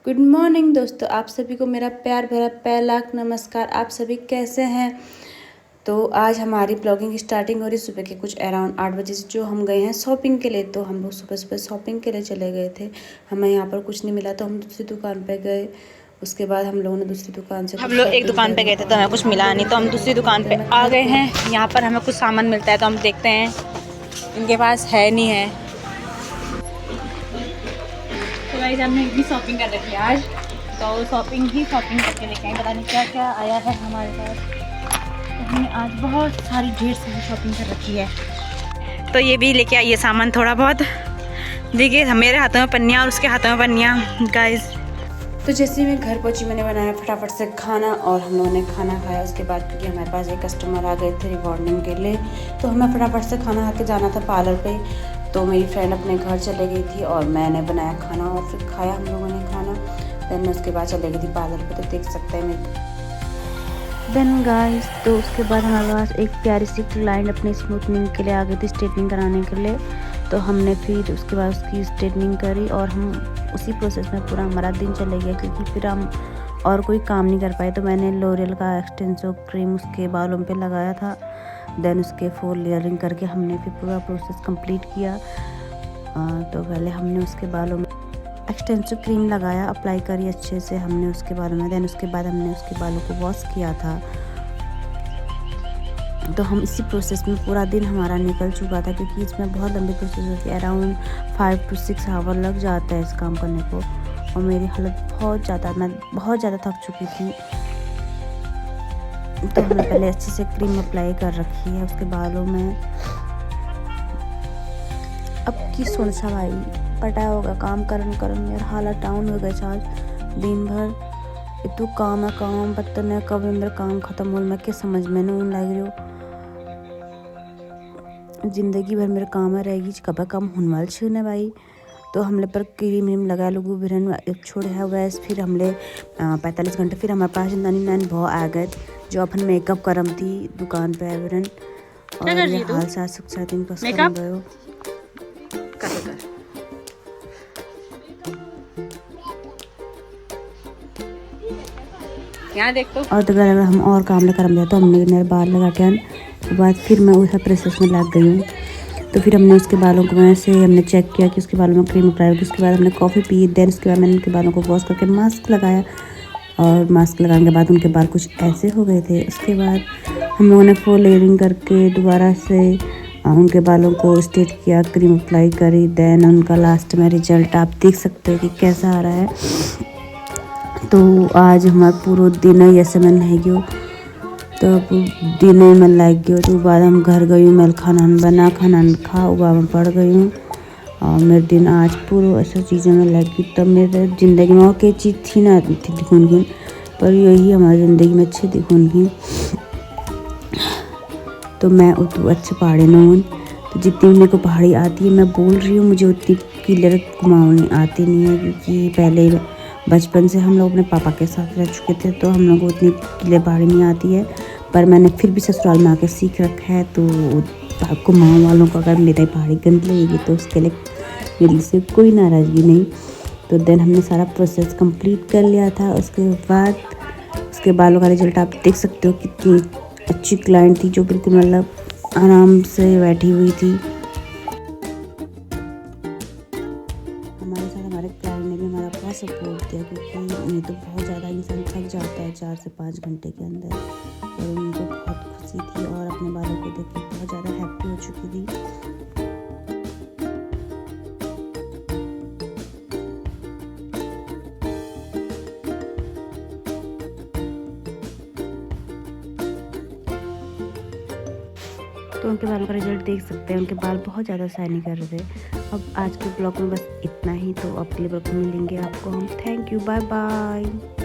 Good morning दोस्तों, आप सभी को मेरा प्यार भरा पैर लाख नमस्कार। आप सभी कैसे हैं? तो आज हमारी ब्लॉगिंग स्टार्टिंग हो रही सुबह के कुछ अराउंड 8 बजे से, जो हम गए हैं शॉपिंग के लिए। तो हम लोग सुबह सुबह शॉपिंग के लिए चले गए थे। हमें यहाँ पर कुछ नहीं मिला तो हम दूसरी दुकान पे गए। उसके बाद हम लोगों ने दूसरी दुकान से हम लोग एक दुकान पे गए थे तो हमें कुछ मिला नहीं, तो हम दूसरी दुकान पे आ गए हैं। यहाँ पर हमें कुछ सामान मिलता है तो हम देखते हैं, इनके पास है नहीं है। तो गाइस हमने इतनी शॉपिंग कर रखी है आज, तो शॉपिंग करके लेके आए। पता नहीं क्या क्या आया है हमारे पास। तो हमने आज बहुत सारी ढेर सारी शॉपिंग कर रखी है। तो ये भी लेके आइए सामान थोड़ा बहुत। देखिए मेरे हाथों में पन्नियाँ और उसके हाथों में पन्नियाँ गाइस। तो जैसे ही मैं घर पहुंची, मैंने बनाया फटाफट से खाना और हम लोगों ने खाना खाया। उसके बाद क्योंकि हमारे पास एक कस्टमर आ गए थे रिवॉर्डिंग के लिए, तो हमें फटाफट से खाना खा के जाना था पार्लर पे। तो मेरी फ्रेंड अपने घर चले गई थी और मैंने बनाया खाना और फिर खाया हम लोगों ने खाना। देन मैं उसके बाद चले गई थी पार्लर पे। तो देख सकते हैं मेरे देन गाइस, तो उसके बाद हमारे पास एक प्यारी सी क्लाइंट अपनी स्मूथनिंग के लिए आ गई थी, स्ट्रेटनिंग कराने के लिए। तो हमने फिर उसके बाद उसकी स्ट्रेटनिंग करी और हम उसी प्रोसेस में पूरा हमारा दिन चले गया, क्योंकि फिर हम और कोई काम नहीं कर पाए। तो मैंने लोरियल का एक्सटेंसिव क्रीम उसके बालों पे लगाया था। देन उसके फुल लेयरिंग करके हमने फिर पूरा प्रोसेस कंप्लीट किया। तो पहले हमने उसके बालों में एक्सटेंसिव क्रीम लगाया, अप्लाई करी अच्छे से हमने उसके बालों में। देन उसके बाद हमने उसके बालों को वॉश किया था। तो हम इसी प्रोसेस में पूरा दिन हमारा निकल चुका था, क्योंकि इसमें बहुत लंबी प्रोसेस होती है। अराउंड 5 to 6 आवर लग जाता है इस काम करने को। और मेरी हालत मैं बहुत ज़्यादा थक चुकी थी। तो हमने पहले अच्छे से क्रीम अप्लाई कर रखी है उसके बालों में। अब की सोचा भाई पता होगा काम करन मेरा हालत डाउन हो गई आज दिन भर। इतू काम है काम, पता नहीं कब मेरा काम ख़त्म हो। मैं क्या समझ में नहीं लग रही हो, जिंदगी भर मेरे काम रहेगी कब कम होने वाल छे भाई। तो हमने पर क्रीम व्रीम लगा लोगों बिरन छोड़े है वैस। फिर हमने 45 घंटे फिर हमारे पास नानी नानी बहुत आ गए, जो अपन मेकअप करम थी दुकान पे बिरन। और ये हाल साथ सुख दिन बस कर गयो यहाँ देखो। और तो अगर हम और काम लेकर हम जाते तो हमने मेरे बाल लगा के के बाद फिर मैं उस प्रोसेस में लग गई हूँ। तो फिर हमने उसके बालों को वैसे हमने चेक किया कि उसके बालों में क्रीम अप्लाई होगी। उसके बाद हमने कॉफ़ी पी। देन उसके बाद मैंने उनके बालों को वॉश करके मास्क लगाया, और मास्क लगाने के बाद उनके बाल कुछ ऐसे हो गए थे। उसके बाद हम लोगों ने फुल लेयरिंग करके दोबारा से उनके बालों को स्ट्रेट किया, क्रीम अप्लाई करी। देन उनका लास्ट में रिजल्ट आप देख सकते हो कि कैसा आ रहा है। तो आज हमारा पूरा दिन ऐसे में नहीं गयो, तो दिन में लग गयो। तो बाद हम घर गई हूँ, मैं खाना खा उगा में पड़ गई हूँ। और मेरे दिन आज पूरा ऐसा चीज़ों में लग गई। तब मेरे ज़िंदगी में और कई चीज़ थी ना थी दिखूँगी, पर यही हमारी ज़िंदगी में अच्छी दिखूँगी। तो मैं उतनी अच्छी पहाड़ी न हूँ, तो जितनी मेरे को पहाड़ी आती है मैं बोल रही हूँ, मुझे उतनी क्लियर घुमानी आती नहीं है, क्योंकि पहले बचपन से हम लोग अपने पापा के साथ रह चुके थे। तो हम लोग को उतनी क्लियर पहाड़ी नहीं आती है, पर मैंने फिर भी ससुराल में आके सीख रखा है। तो आपको माँ वालों को अगर मेरी पहाड़ी गंद लगेगी तो उसके लिए मेरे से कोई नाराज़गी नहीं। तो देन हमने सारा प्रोसेस कंप्लीट कर लिया था। उसके बाद उसके बालों का रिजल्ट आप देख सकते हो, कितनी अच्छी क्लाइंट थी, जो बिल्कुल मतलब आराम से बैठी हुई थी। हमारे साथ हमारे क्लाइंट ने भी हमारा बहुत सपोर्ट दिया, क्योंकि नहीं तो बहुत ज़्यादा इंसान थक जाता है 4 से 5 घंटे के अंदर। और उनको बहुत खुशी थी और अपने बालों को देख के बहुत ज़्यादा हैप्पी हो चुकी थी। तो उनके बालों का रिजल्ट देख सकते हैं, उनके बाल बहुत ज़्यादा शाइनी कर रहे थे। अब आज के ब्लॉग में बस इतना ही। तो अगले ब्लॉग में मिलेंगे आपको हम। Thank you, bye bye.